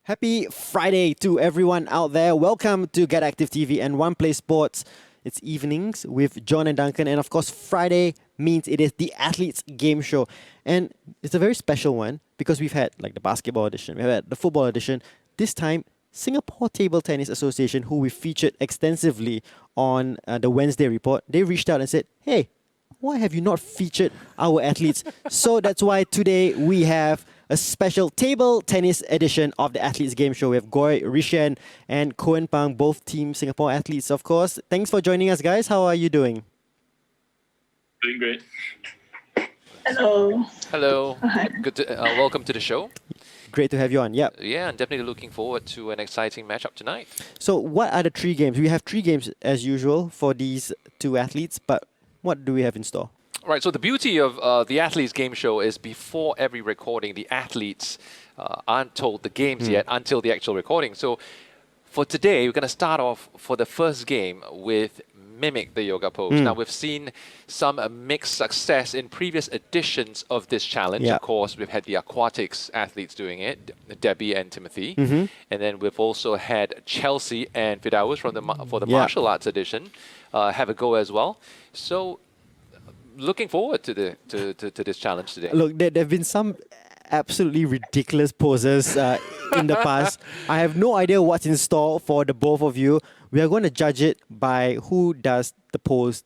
Happy Friday to everyone out there. Welcome to Get Active TV and One Play Sports. It's evenings with John and Duncan. And of course, Friday means it is the Athletes Game Show. And it's a very special one because we've had like the basketball edition, we've had the football edition. This time, Singapore Table Tennis Association, who we featured extensively on the Wednesday report, they reached out and said, hey, why have you not featured our athletes? So that's why today we have a special table tennis edition of the Athletes Game Show. We have GOI, Rishan and KOEN Pang, both Team Singapore athletes, of course. Thanks for joining us, guys. How are you doing? Doing great. Hello. Hello. Good to, welcome to the show. Great to have you on. Yep. Yeah, I'm definitely looking forward to an exciting matchup tonight. So what are the three games? We have three games as usual for these two athletes, but what do we have in store? Right, so the beauty of the Athletes Game Show is before every recording, the athletes aren't told the games yet until the actual recording. So for today, we're going to start off for the first game with Mimic the Yoga Pose. Now, we've seen some mixed success in previous editions of this challenge. Yeah. Of course, we've had the aquatics athletes doing it, Debbie and Timothy. And then we've also had Chelsea and Fidaus from for the martial arts edition have a go as well. So looking forward to this challenge today. Look, there have been some absolutely ridiculous poses in the past. I have no idea what's in store for the both of you. We are going to judge it by who does the pose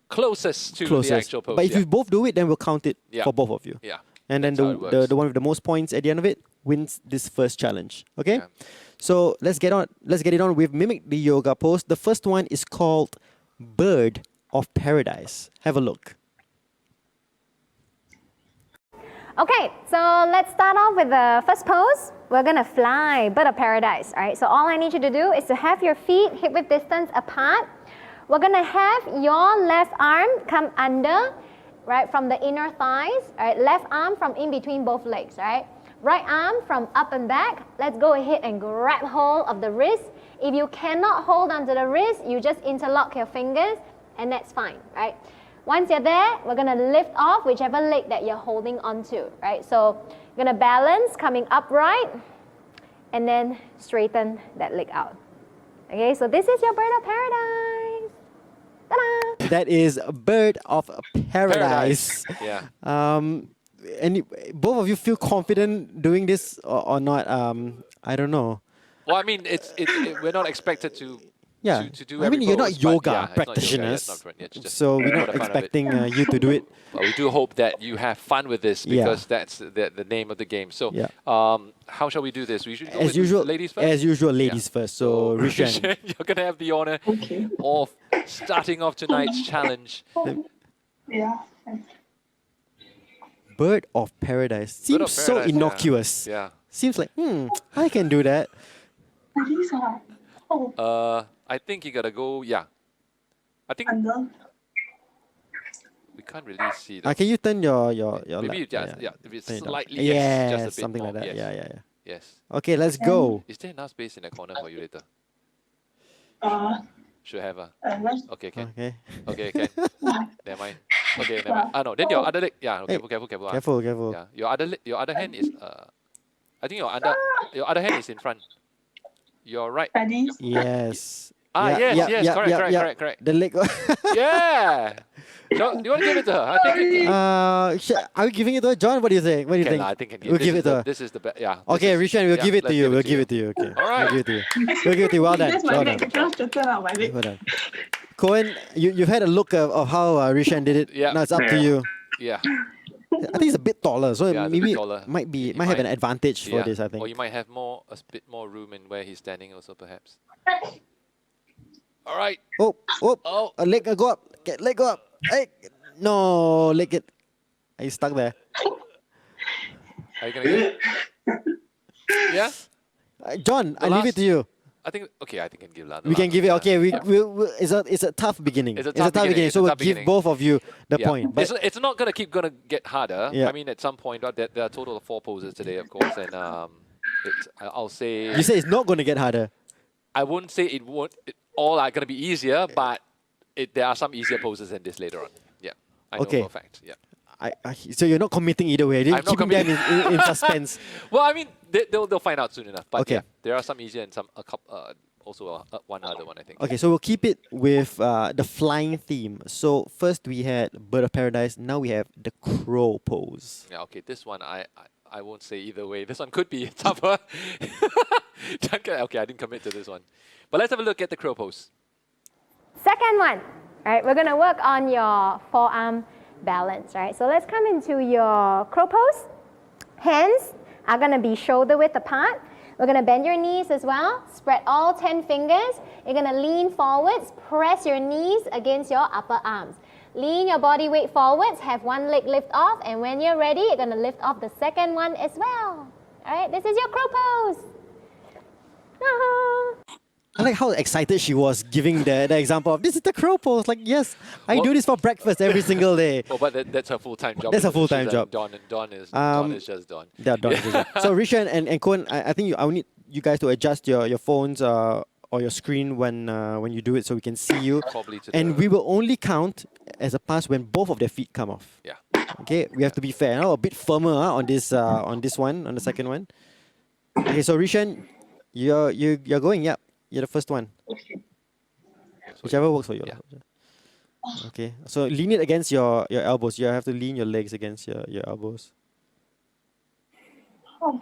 Closest to the actual pose. But if you both do it, then we'll count it for both of you. Yeah. And then the one with the most points at the end of it wins this first challenge. Okay? Yeah. So let's get it on with Mimic the Yoga Pose. The first one is called Bird of Paradise. Have a look. Okay, so let's start off with the first pose. We're gonna fly, bird of paradise, all right? So all I need you to do is to have your feet hip-width distance apart. We're gonna have your left arm come under, right, from the inner thighs, all right? Left arm from in between both legs, all right? Right arm from up and back. Let's go ahead and grab hold of the wrist. If you cannot hold onto the wrist, you just interlock your fingers, and that's fine, right? Once you're there, we're going to lift off whichever leg that you're holding onto, right? So you're going to balance, coming upright, and then straighten that leg out. Okay, so this is your bird of paradise. Ta-da! That is Bird of Paradise. Yeah. And both of you feel confident doing this or not? I don't know. Well, I mean, we're not expected to do I mean, every you're pose, not but yoga yeah, it's not yoga, practitioners, that's not right. It's so we're for not the fun of it. expecting you to do it. But we do hope that you have fun with this because that's the name of the game. So, how shall we do this? We should go with ladies first. As usual, ladies first. So, Rishan, you're gonna have the honor of starting off tonight's challenge. Yeah. Bird of Paradise seems so innocuous. Yeah. Seems like I can do that. These are. Oh. I think you gotta go. Yeah. I think Under. we can't really see that. Can you turn your Maybe lap? if it's Turn it down. slightly Yes, just a bit something more. like that. Yes. Yeah. Yes. Okay, let's go. Is there enough space in the corner for you later? Should have a. Let's. Okay, can. Okay. Okay, can. Never mind. Okay, never mind. No. Then your other leg. Yeah. Okay, careful. Careful. Yeah. Your other hand is. I think your other hand is in front. Your right. Ready? Yes. Yes. Correct. The leg. Yeah. So, do you want to give it to her? I think. Are we giving it to her? John, what do you think? What do you think? I think we'll give it to her. This is the best. Yeah. Okay, Rishan, we'll give it to you. We'll give it to you. Okay. All right. We'll give it to you. We'll give it to you. Well done. That's my leg. Just to turn out my leg. Well done. KOEN, you've had a look of how Rishan did it. Yeah. Now it's up to you. Yeah. I think it's a bit taller, so Yeah, it's a maybe bit taller. might have an advantage for this. I think. Or you might have a bit more room in where he's standing also, perhaps. All right. Oh! A leg go up. Leg go up. Hey, no, leg get. Are you stuck there? Are you gonna get it? Yeah. John, I leave it to you. I think I can give that. We can give it. Okay, it's a tough beginning. It's a tough beginning. So we'll give both of you the point. But it's not gonna get harder. Yeah. I mean, at some point, there are a total of 4 poses today, of course, and I'll say. You say it's not going to get harder. I wouldn't say it won't. All are gonna be easier, but there are some easier poses than this later on. Yeah, I know for a fact. Yeah. So you're not committing either way. You're I'm not keeping them in suspense. Well, I mean, they'll find out soon enough. But Okay. yeah, there are some easier and some also one other one, I think. Okay, so we'll keep it with the flying theme. So first we had Bird of Paradise. Now we have the crow pose. Yeah, okay, this one I won't say either way. This one could be tougher. Okay, I didn't commit to this one. But let's have a look at the crow pose. Second one, right? We're gonna work on your forearm balance, right? So let's come into your crow pose. Hands are gonna be shoulder width apart. We're gonna bend your knees as well. Spread all 10 fingers. You're gonna lean forwards, press your knees against your upper arms. Lean your body weight forwards, have one leg lift off, and when you're ready, you're gonna lift off the second one as well. All right, this is your crow pose. Ah. I like how excited she was giving the example of this is the crow pose. Like, yes, I do this for breakfast every single day. Oh, but that's her full-time job. That's a isn't it? full-time She's job. Dawn is just Dawn. Yeah, Don. So Rishan and KOEN, I think I will need you guys to adjust your phones or your screen when you do it so we can see you. Probably to And the- we will only count as a pass when both of their feet come off. Yeah. Okay, we have to be fair. A bit firmer on this one, on the second one. Okay, so Rishan, you're going. Yep, you're the first one. Whichever works for you. Yeah. Okay, so lean it against your elbows. You have to lean your legs against your elbows. Oh.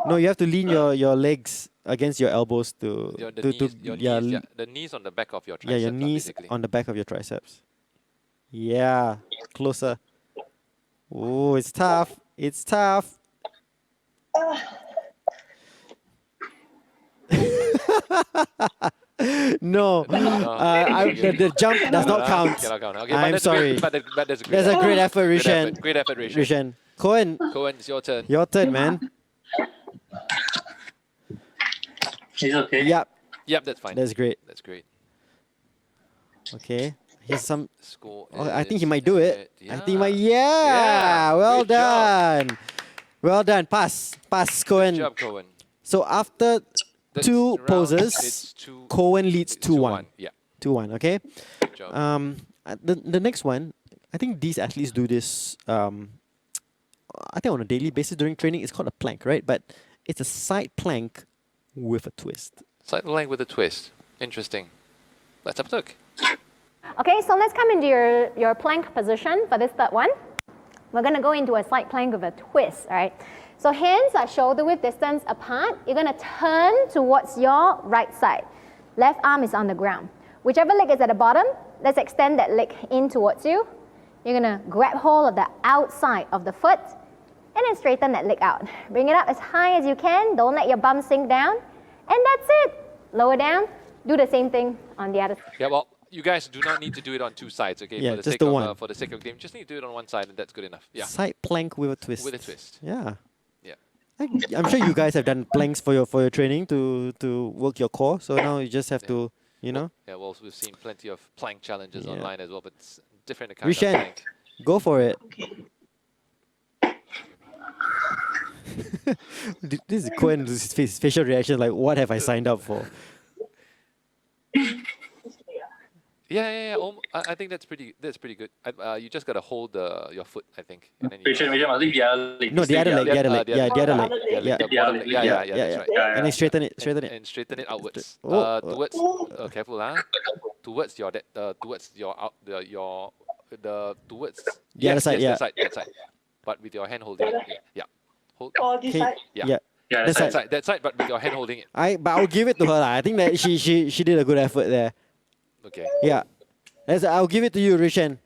No, you have to lean your legs against your elbows to the knees on the back of your triceps. your knees basically. on the back of your triceps. Yeah, closer. Oh, it's tough. It's tough. No, the jump does not count. Cannot count. Okay, I'm that's sorry. Great, but that's a great That's a effort. great effort, Great Rishan. effort. Great effort, Rishan. Rishan. KOEN, KOEN, it's your turn. your turn, man. It's okay. Yep, Yep, that's fine. that's great. That's great. Okay, here's some. Score. Oh, I think he is might do it. Yeah. I think he might. Yeah, well Great job. done. Well done. Pass, Good KOEN. job, KOEN. So after This two round, poses, it's KOEN leads 2-1. 2-1. Yeah. 2-1. Okay. Good job. The next one, I think these athletes do this. I think on a daily basis during training. It's called a plank, right? But it's a side plank with a twist. Side leg with a twist. Interesting. Let's have a look. Okay, so let's come into your plank position for this third one. We're gonna go into a side plank with a twist, all right? So hands are shoulder width distance apart. You're gonna turn towards your right side. Left arm is on the ground. Whichever leg is at the bottom, let's extend that leg in towards you. You're gonna grab hold of the outside of the foot and then straighten that leg out. Bring it up as high as you can. Don't let your bum sink down. And that's it. Lower down. Do the same thing on the other side. Yeah, well, you guys do not need to do it on two sides, okay? Yeah, for the just sake the of, one. For the sake of game, just need to do it on one side, and that's good enough. Yeah. Side plank with a twist. With a twist. Yeah. Yeah. I'm sure you guys have done planks for your training to work your core. So now you just have to, you know, Yeah, well, we've seen plenty of plank challenges Yeah. online as well, but it's different kind of Rishan, plank. go for it. This is KOEN's facial reaction. Like, what have I signed up for? Yeah. I think that's pretty good. You just gotta hold your foot, I think. And then you Vision, must be the other leg. No, the other leg. The other leg. Yeah, the other leg. Yeah. the bottom leg. Yeah, that's right. And then straighten it. Straighten it. And straighten it outwards. Oh, Towards. Careful, towards your towards your out towards The other side, That side. But with your hand holding it. Yeah. Hold. Oh, this Okay. side. Yeah. Yeah, That's that's right. That side, but with your hand holding it. But I'll give it to her. I think that she did a good effort there. Okay. Yeah. I'll give it to you, Rishan.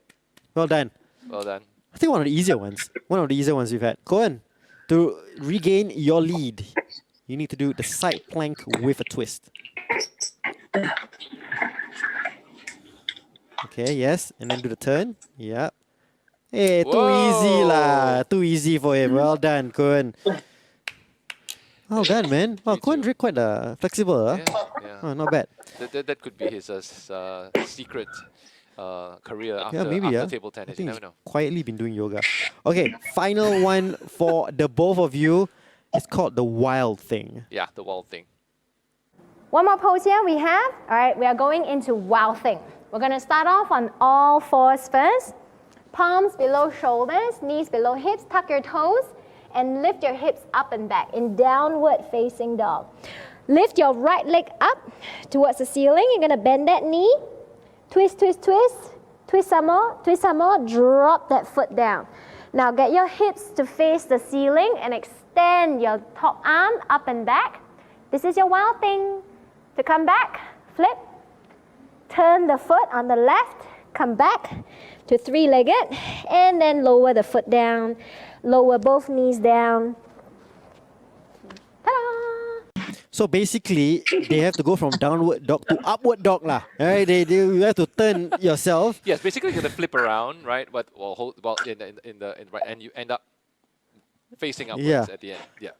Well done. Well done. I think one of the easier ones. One of the easier ones we've had. KOEN, to regain your lead, you need to do the side plank with a twist. Okay, yes. And then do the turn. Yeah. Hey, too easy lah. Too easy for him. Well done, KOEN. Well done, man. Wow, Me KOEN too. quite flexible. Huh? Yeah. Oh, not bad. That could be his secret career after, Yeah, maybe. after table I tennis. You think never he's know. quietly been doing yoga. Okay, final one for the both of you. It's called the wild thing. Yeah, the wall thing. One more pose here we have. All right, we are going into wild thing. We're going to start off on all fours first. Palms below shoulders, knees below hips, tuck your toes, and lift your hips up and back in downward facing dog. Lift your right leg up towards the ceiling. You're going to bend that knee. Twist, twist, twist. Twist some more, drop that foot down. Now get your hips to face the ceiling and extend your top arm up and back. This is your wild thing. To come back, flip, turn the foot on the left, come back to three-legged, and then lower the foot down, lower both knees down. Ta-da! So basically, they have to go from downward dog to upward dog lah. Right? You have to turn yourself. Yes, basically you're gonna flip around, right? But right, and you end up facing upwards at the end. Yeah.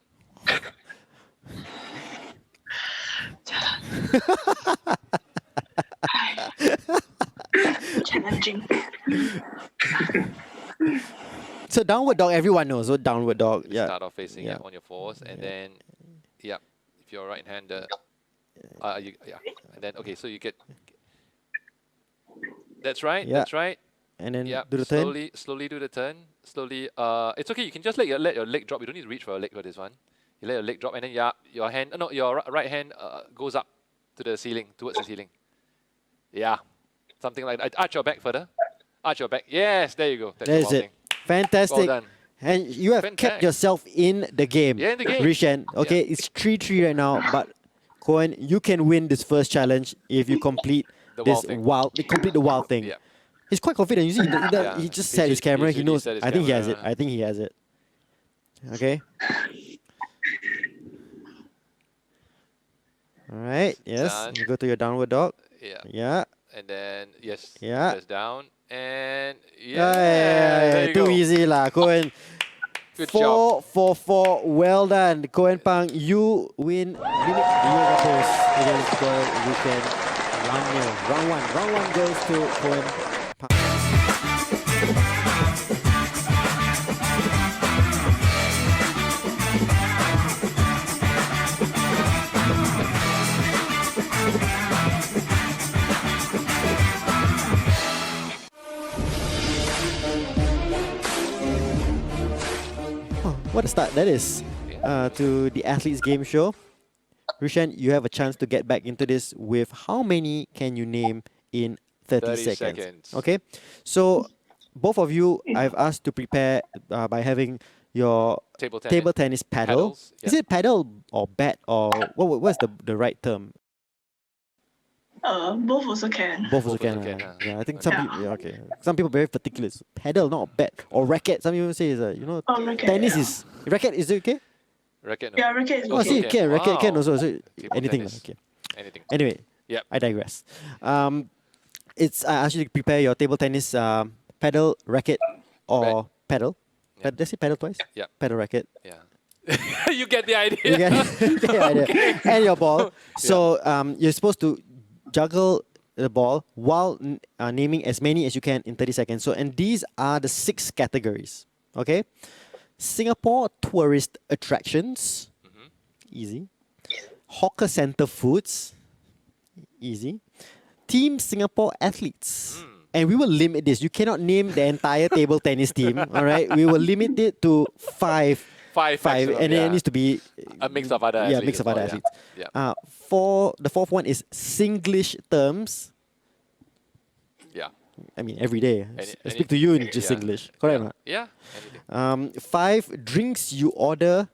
Challenging. So downward dog, everyone knows. So downward dog, yeah. Start off facing on your fours, and then, if you're right-hander, and then so you get. That's right. Yeah. That's right. And then Yeah. do the turn. Slowly do the turn. Slowly. It's okay. You can just let your leg drop. You don't need to reach for your leg for this one. You let your leg drop, and then your hand. No, your right hand goes up to the ceiling, towards the ceiling. Yeah, something like that. Arch your back further. Arch your back. Yes, there you go. That's There's it. Fantastic. Well done. And you have kept Fantastic. yourself in the game. Yeah, in the game. Rishan. Okay, it's 3-3 right now, but KOEN, you can win this first challenge if you complete The this wild thing. complete the wild thing. Yeah. He's quite confident. You see, he just set his camera. He really knows. set his I think he has it. camera. I think he has it. Okay. All right. Yes. Done. You go to your downward dog. Yeah. Yeah. And then yes. Yeah. Press down and Hey, there you too go. easy lah, KOEN. Good 4-4-4. Well done, KOEN Pang. You win limit yoga pose against KOEN Weekend 1-0. Round one goes to KOEN Pang. Oh, what a start that is to the Athletes Game Show. Rishan, you have a chance to get back into this with how many can you name in 30 seconds? Okay, so both of you, I've asked to prepare by having your Table tennis paddle. paddles, Is yeah. it paddle or bat or what's the right term? Both also can. Both also Both also can. can, Yeah, I think some Yeah. people. Yeah, okay. Some people very particular. It's paddle, not bat or racket. Some people say is Oh, racket, tennis yeah. is racket. Is it okay? Racket. No. Yeah, racket is Oh, okay. see, can racket can Wow. also. So Table anything. tennis. Okay. Anything. Anyway, Yep. I digress. It's I asked you to prepare your table tennis paddle, racket, or paddle. Yeah. Did I say paddle twice? Yeah. Paddle, racket. Yeah. You get the idea. You get the idea. And your ball. So you're supposed to juggle the ball while naming as many as you can in 30 seconds. So, and these are the 6 categories. Okay? Singapore tourist attractions. Easy. Hawker center foods. Easy. Team Singapore athletes. And we will limit this. You cannot name the entire table tennis team. All right? We will limit it to 5. Five. maximum, And then yeah. it needs to be A mix of other athletes. mix of as other well, athletes. Yeah. For the fourth one is Singlish terms. Yeah. I mean, every day. I speak to any- you in just yeah. English. Correct or not? Yeah. Anything. 5 drinks you order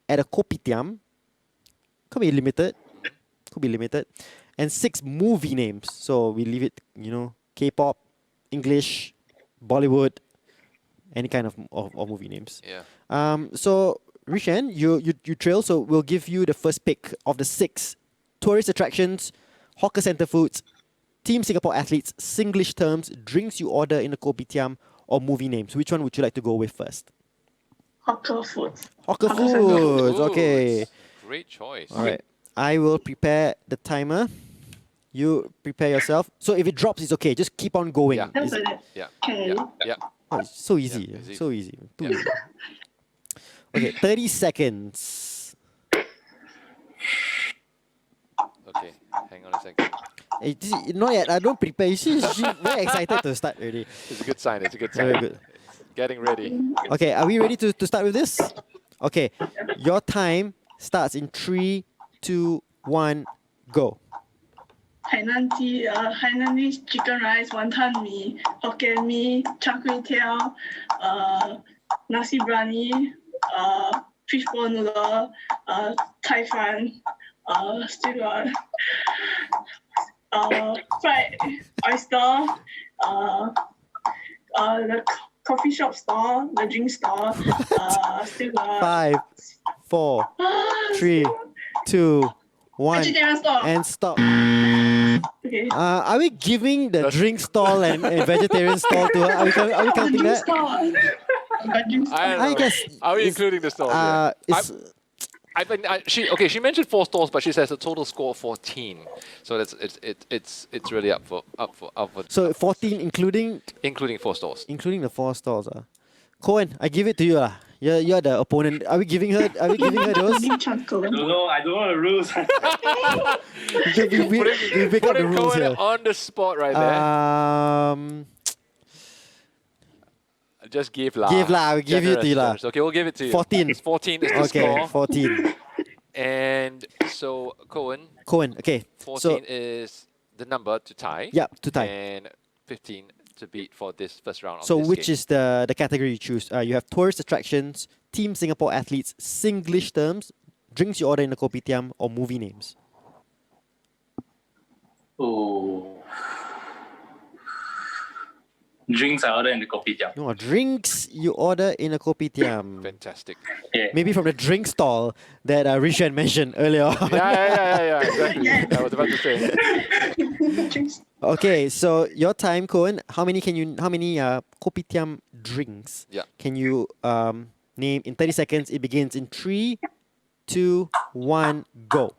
at a kopitiam. Could be limited. Could be limited. And 6 movie names. So we leave it, K-pop, English, Bollywood, any kind of movie names. Yeah. So Rishan, you trail. So we'll give you the first pick of the 6 tourist attractions, hawker center foods, Team Singapore athletes, Singlish terms, drinks you order in a kopitiam, or movie names. Which one would you like to go with first? Hawker foods. Hawker Hawker center foods. Ooh, Okay. it's Great choice. All right. I will prepare the timer. You prepare yourself. So if it drops, it's okay. Just keep on going. Yeah. That's it. Yeah. Okay. Yeah. Oh, it's so easy. Yeah, it's easy. So easy. Too Yeah. easy. Okay, 30 seconds. Okay. Hang on a second. Hey, not yet. I don't prepare. She's very excited to start already. It's a good sign. It's a good sign. Very good. Getting ready. Okay, are we ready to start with this? Okay, your time starts in 3, 2, 1, go. Hainanese chicken rice, wonton mee, Hokkien mee, char kway teow, nasi biryani, fish ball noodle, Thai fan, still got fried oyster, the coffee shop store, the drink store, still got 5, 4, 3, 2, 1, vegetarian store. and stop. Okay. Are we giving the drink stall and vegetarian stall to her? Are we counting Drink that? store. Drink store. I don't I know. guess Are we it's- including the stores? She mentioned 4 stores, but she says a total score of 14. So it's really up for so 14 including including 4 stores. the 4 stalls. KOEN, I give it to you. You're the opponent. Are we giving her those? Give chance, Colin. I don't know the rules. we pick up the Putting rules KOEN here. on the spot right there. Just give lah. Give lah, we'll give you Generous to you lah. terms. Okay, we'll give it to you. 14. 14 is the Okay, score. 14. And so KOEN, KOEN, okay. 14 So, is the number to tie. yeah, to tie. And 15 to beat for this first round. So which is the category you choose? You have tourist attractions, Team Singapore athletes, Singlish terms, drinks you order in the kopitiam, or movie names. Oh. Drinks I order in the kopitiam. No, drinks you order in a kopitiam. fantastic. Yeah. Maybe from the drink stall that Rishan mentioned earlier on. Yeah, exactly. I was about to say. Drinks. Okay, so your time, KOEN. How many kopitiam drinks Yeah. can you name in 30 seconds? It begins in 3, 2, 1, go.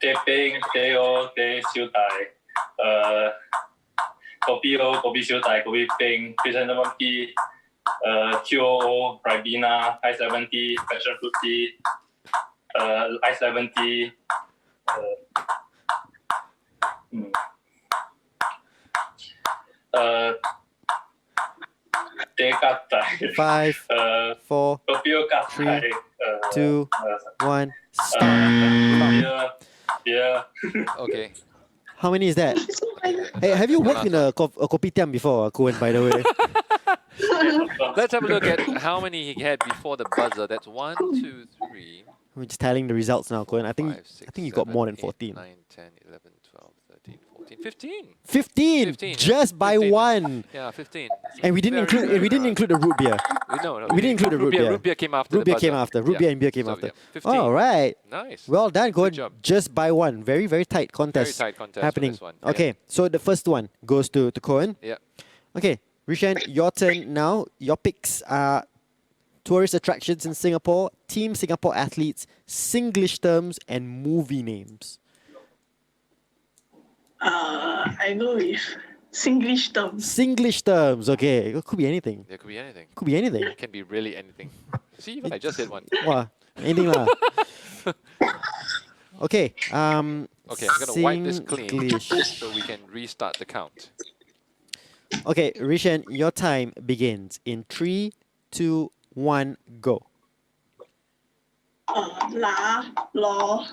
Teh peng, teh o, teh siu dai. Kopi o, kopi siu dai, kopi peng, chrysanthemum tea, QOO, Ribena, ice lemon tea, passion fruit tea, ice lemon tea. Teh kat dai. 5, 4, Kopi o kat Three, dai. 2, 1, stop. Beer. Okay. How many is that? Hey, have you worked in a kopitiam before, KOEN, by the way? Let's have a look at how many he had before the buzzer. That's 1, 2, 3, We're just tallying the results now, KOEN. I think 5, 6, I think you got more than 8, 14. 9, 10, 11, 12, 13, 14, 15. 15, 15, just by 15. one. Yeah, 15. And we didn't include the root beer. No, we didn't include the root beer. Root beer came after Root the beer came buzzer. after. Root Yeah. beer and beer came So, after. yeah, 15. All right. Nice. Well done, KOEN. job. Just by one. Very, very tight contest. Very tight contest for happening. this one, yeah. Okay, so the first one goes to KOEN. Yeah. Okay, Rishan, your turn now. Your picks are tourist attractions in Singapore, Team Singapore athletes, Singlish terms, and movie names. I go with Singlish terms. Singlish terms, okay. It could be anything. There could be anything. Could be anything. It can be really anything. See, even I just hit one. Wow, anything lah. Okay. Okay, I'm gonna wipe this clean Singlish. so we can restart the count. Okay, Rishan, your time begins in 3, 2, 1, go. La, lo,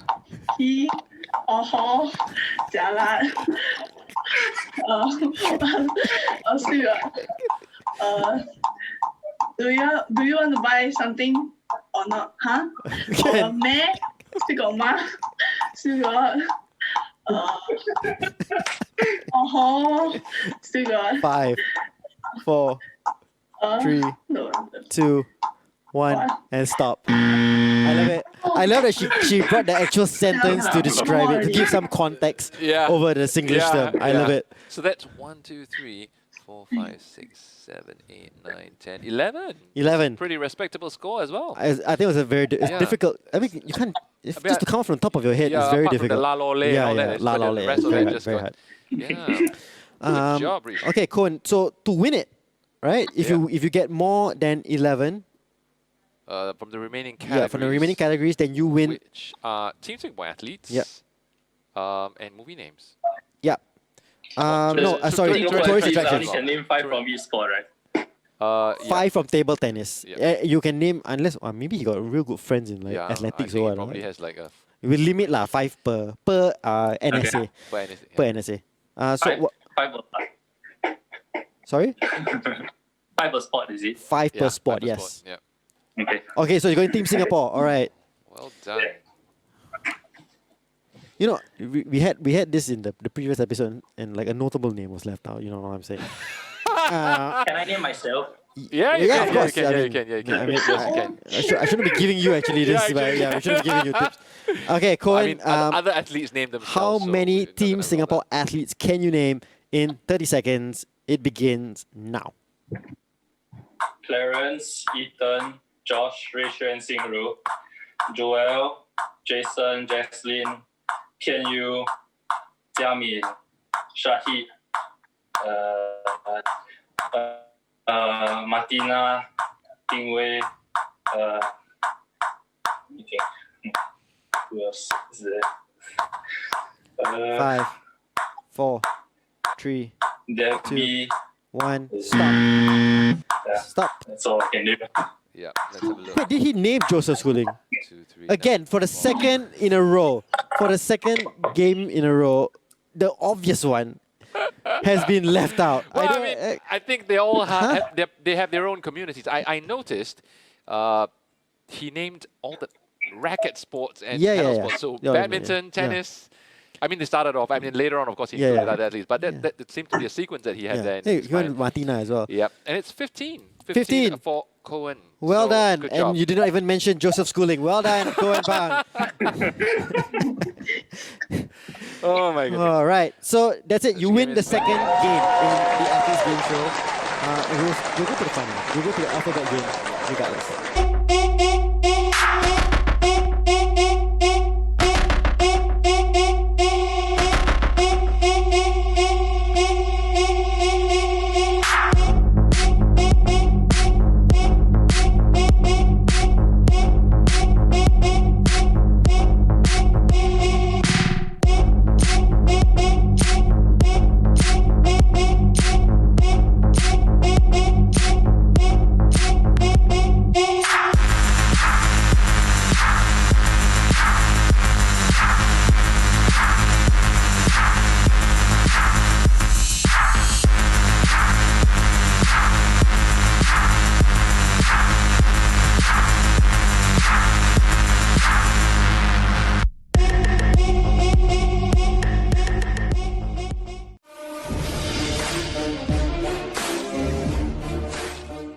he, ho, jialat. Still, do you want to buy something or not? Huh? Can. Me, still got ma, still got still got 5, 4, 3, no, 2, 1, and stop. I love it. I love that she brought the actual sentence to describe it, to give some context over the Singlish term. I love it. So that's 1, 2, 3, 4, 5, 6, 7, 8, 9, 10, 11. 11. Pretty respectable score as well. I think it was a very Yeah. difficult. I mean, you can't just to come from the top of your head. Yeah, It's very apart from difficult. the la lo le and yeah, all that, yeah, it's- la but la the le. rest of Very it hard, just very got- hard. Yeah. Good job, Rish. Okay, KOEN. So to win it, right? If you get more than 11, From the remaining categories. from the remaining categories, then you win. Which are Team Singapore athletes, Yep. And movie names. Yeah. No, sorry, Singapore tourist athletes, I attractions. only can name 5 from each sport, right? Yeah. 5 from table tennis. Yeah. You can name, unless maybe he got real good friends in like Yeah, athletics I think or he what. probably Right? has like a We limit 5 per NSA. but anything. Per NSA. So 5, what? 5 per Sorry? 5 per sport, is it? 5 per Yeah, sport. per Yes. sport, Yeah. Okay. Okay, so you're going Team Singapore. All right. Well done. You know, we had this in the previous episode, and like a notable name was left out. You know what I'm saying? Can I name myself? Yeah, you can. of course. Yeah, I you mean, can. Yeah, you can. I mean, Yes, you can. I shouldn't be giving you actually this, Yeah, but actually. yeah, we shouldn't be giving you tips. Okay, I KOEN. mean, other athletes name themselves. How so many we're not Team gonna know Singapore that. athletes can you name in 30 seconds? It begins now. Clarence, Ethan, Josh, Rachel, and Singru, Joel, Jason, Jaslyn, Ken Yu, Jiamin, Shahid, Martina, Dingwei, let me think. Who else is there? 5, 4, 3, Debbie. 1. Stop. Yeah, Stop. that's all I can do. Yeah, let's have a look. Wait, did he name Joseph Schooling? 2, 3. Again, for the second in a row, for the second game in a row, the obvious one has been left out. Well, I don't- mean, I think they all have they have their own communities. I noticed he named all the racket sports and Yeah, paddle yeah, yeah. sports. So Yeah, badminton, yeah. tennis. I mean, they started off. I mean, later on, of course, he Yeah, included yeah. other athletes, but Yeah. that seemed to be a sequence that he had yeah. there. in Hey, his you went mind. with Martina as well. Yep, and it's 15. 15. for KOEN. Well So, done. Good And job. you did not even mention Joseph Schooling. Well done, KOEN Bang. Oh my goodness. All right. So that's it. You This win game the is- second game in the Athletes Game Show. We'll go to the final. We'll go to the alphabet game regardless.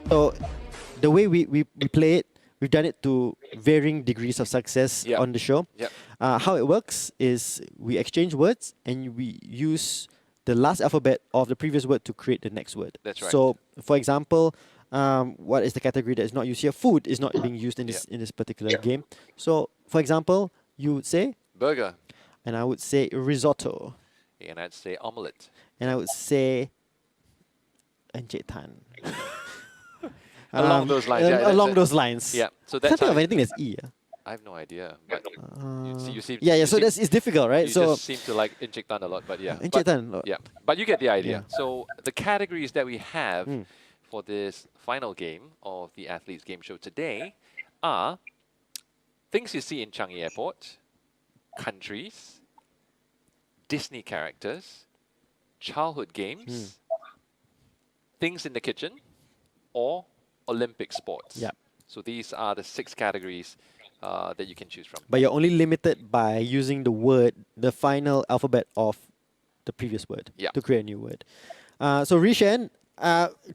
So the way we play it, we've done it to varying degrees of success Yep. on the show. Yep. How it works is we exchange words and we use the last alphabet of the previous word to create the next word. That's right. So, for example, what is the category that is not used here? Food is not being used in this particular game. So, for example, you would say, Burger. and I would say risotto, And I'd say omelette. and I would say Encik Tan. Along those lines. Yeah, along that's- those lines. Yeah. So Can't that's think how of anything that's E. I have no idea. But you seem Yeah, you so seem- it's difficult, right? You So just seem to like Encik Tan a lot, but yeah. Encik But- Tan. Yeah, but you get the idea. Yeah. So the categories that we have Hmm. for this final game of the Athletes Game Show today are things you see in Changi Airport, countries, Disney characters, childhood games, things in the kitchen, or Olympic sports. Yeah. So these are the 6 categories that you can choose from. But you're only limited by using the word, the final alphabet of the previous word Yeah. to create a new word. So Rishan,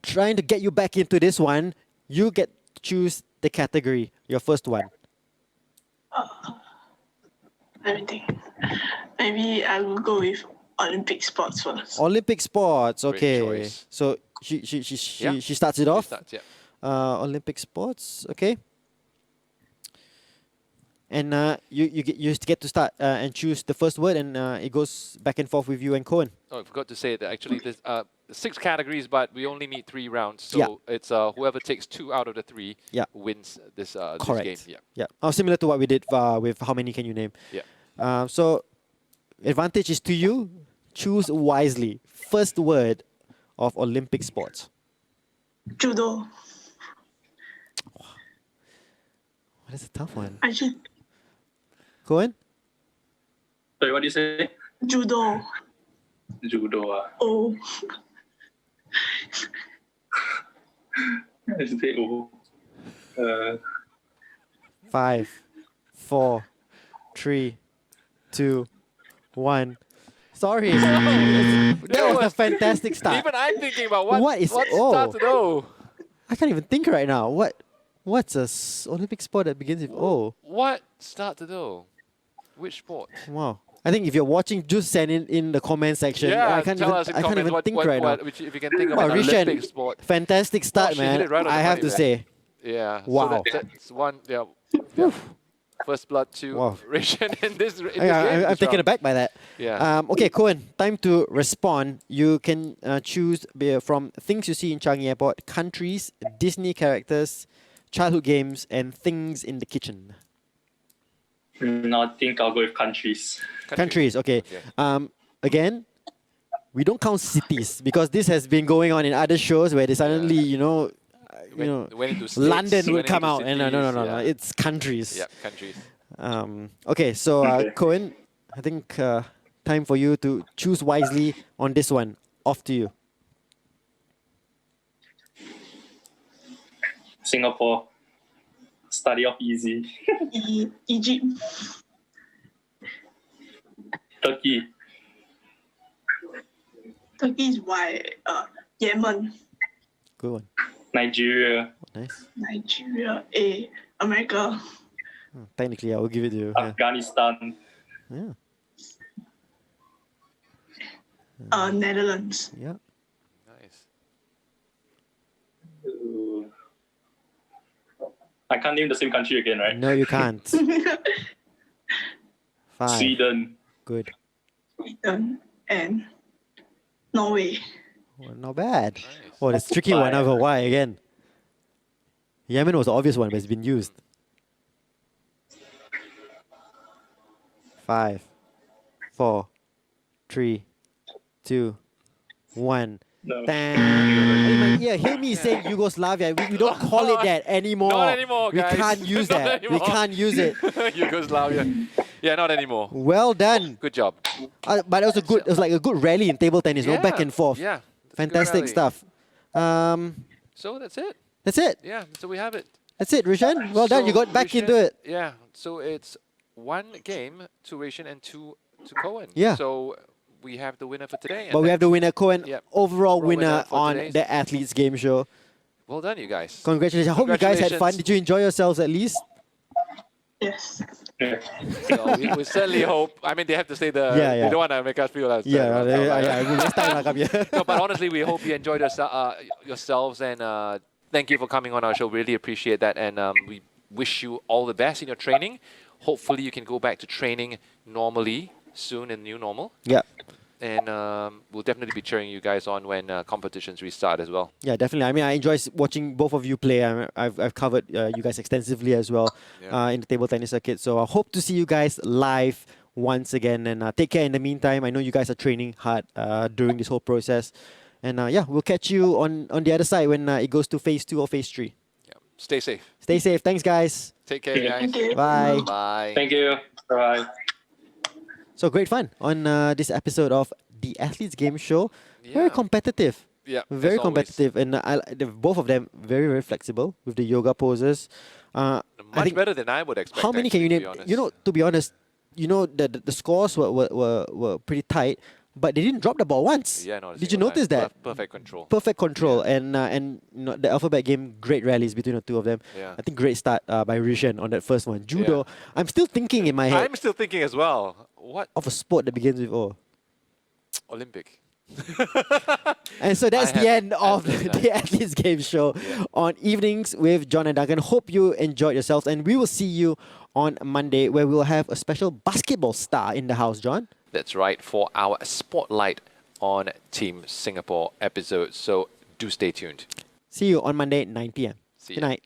trying to get you back into this one, you get to choose the category, your first one. Let me think. Maybe I will go with Olympic sports first. Olympic sports, Great okay. choice. So she Yeah. starts it You off. start, yeah. Olympic sports, okay. And you get to start and choose the first word, and it goes back and forth with you and KOEN. Oh, I forgot to say that actually there's 6 categories, but we only need 3 rounds. So Yeah. it's whoever takes 2 out of the 3 Yeah. wins this Correct. game. Yeah. Yeah. Similar to what we did with how many can you name? Yeah. So advantage is to you. Choose wisely. First word of Olympic sports. Judo. That's a tough one. Actually, KOEN? Sorry, what do you say? judo. Judo. Oh. I say oh. 5, 4, 3, 2, 1. Sorry. That was a fantastic start. Even I'm thinking about what What is starts O? with O. I can't even think right now. What's a Olympic sport that begins with O? What starts with O? Which sport? Wow. I think if you're watching, just send in the comment section. Yeah, I can't tell even, us in I can't comments even think what, right now. if you can think of Wow, an Rishan, Olympic sport. fantastic start, She hit man. it right on the I have money, to man. say. Yeah. Wow. So that's one. Yeah. Yeah. First blood to Wow. Rishan in this game. I'm taken aback by that. Yeah. Okay, KOEN, time to respond. You can choose from things you see in Changi Airport, countries, Disney characters, childhood games, and things in the kitchen. No, I think I'll go with countries. Countries, okay. Again, we don't count cities because this has been going on in other shows where they suddenly, Went into states, London would went come into out and no, cities, no, yeah. it's countries. Yeah, countries. Okay, so Okay. KOEN, I think time for you to choose wisely on this one. Off to you. Singapore. Study off easy. Egypt. Turkey. Turkey is why. Yemen. Good one. Nigeria. Nice. Nigeria. America. Technically, I will give it to you. Yeah. Afghanistan. Yeah. Netherlands. Yeah. Nice. I can't name the same country again, right? No, you can't. 5. Sweden. Good. Sweden and Norway. Well, not bad. Nice. Oh, that's tricky one. I go, why again? Yemen was the obvious one, but it's been used. 5, 4, 3, 2, 1. No. Damn. Yeah, hear me saying Yugoslavia. We don't call it that anymore. Not anymore, We guys. can't use Not that. We anymore. can't use it. Yugoslavia. Yeah, not anymore. Well done. Good job. But it was a good. It was like a good rally in table tennis. No back and forth. Yeah. that's a good Fantastic rally. stuff. So that's it. That's it. Yeah, so we have it. That's it, Rishan. Well done. You So, got back Rishan- into it. Yeah, so it's 1 game to Rishan and 2 to KOEN. Yeah. So we have the winner for today. But we have the winner, KOEN, Yep. overall winner winner for on today's. the Athletes Game Show. Well done, you guys. Congratulations. I hope you guys had fun. Congratulations. Did you enjoy yourselves at least? Yes. Yeah. So we certainly hope. I mean, they have to say Yeah, They yeah. don't want to make us feel as Yeah, we'll next time I'll come here. No, but honestly, we hope you enjoyed yourselves and thank you for coming on our show. Really appreciate that, and we wish you all the best in your training. Hopefully, you can go back to training normally soon in new normal, Yeah. and we'll definitely be cheering you guys on when competitions restart as well. Yeah, definitely. I mean, I enjoy watching both of you play. I've covered you guys extensively as well Yeah. in the table tennis circuit. So I hope to see you guys live once again. And take care in the meantime. I know you guys are training hard during this whole process. And yeah, we'll catch you on the other side when it goes to phase 2 or phase 3. Yeah. Stay safe. Stay safe. Thanks, guys. Take care, Yeah. guys. Thank you. Bye. Bye. Thank you. Bye. So great fun on this episode of the Athletes Game Show. Very Yeah. competitive. Yeah, Very as always. competitive. And both of them very, very flexible with the yoga poses. I Much think better than I would expect. how many can you actually, name? to be honest. You know, to be honest, the scores were pretty tight, but they didn't drop the ball once. Yeah, not a Did you single notice time. that? Perfect control. Perfect control and the alphabet game, great rallies between the two of them. Yeah. I think great start by Rishan on that first one. Judo. Yeah. I'm still thinking in my head I'm still thinking as well. What of a sport that begins with O. Olympic? And so that's I the have end of answered the Athletes Game Show on Evenings with John and Duncan. Hope you enjoyed yourselves, and we will see you on Monday where we'll have a special basketball star in the house, John. That's right, for our spotlight on Team Singapore episode. So do stay tuned. See you on Monday, 9 p.m. See Good ya. night.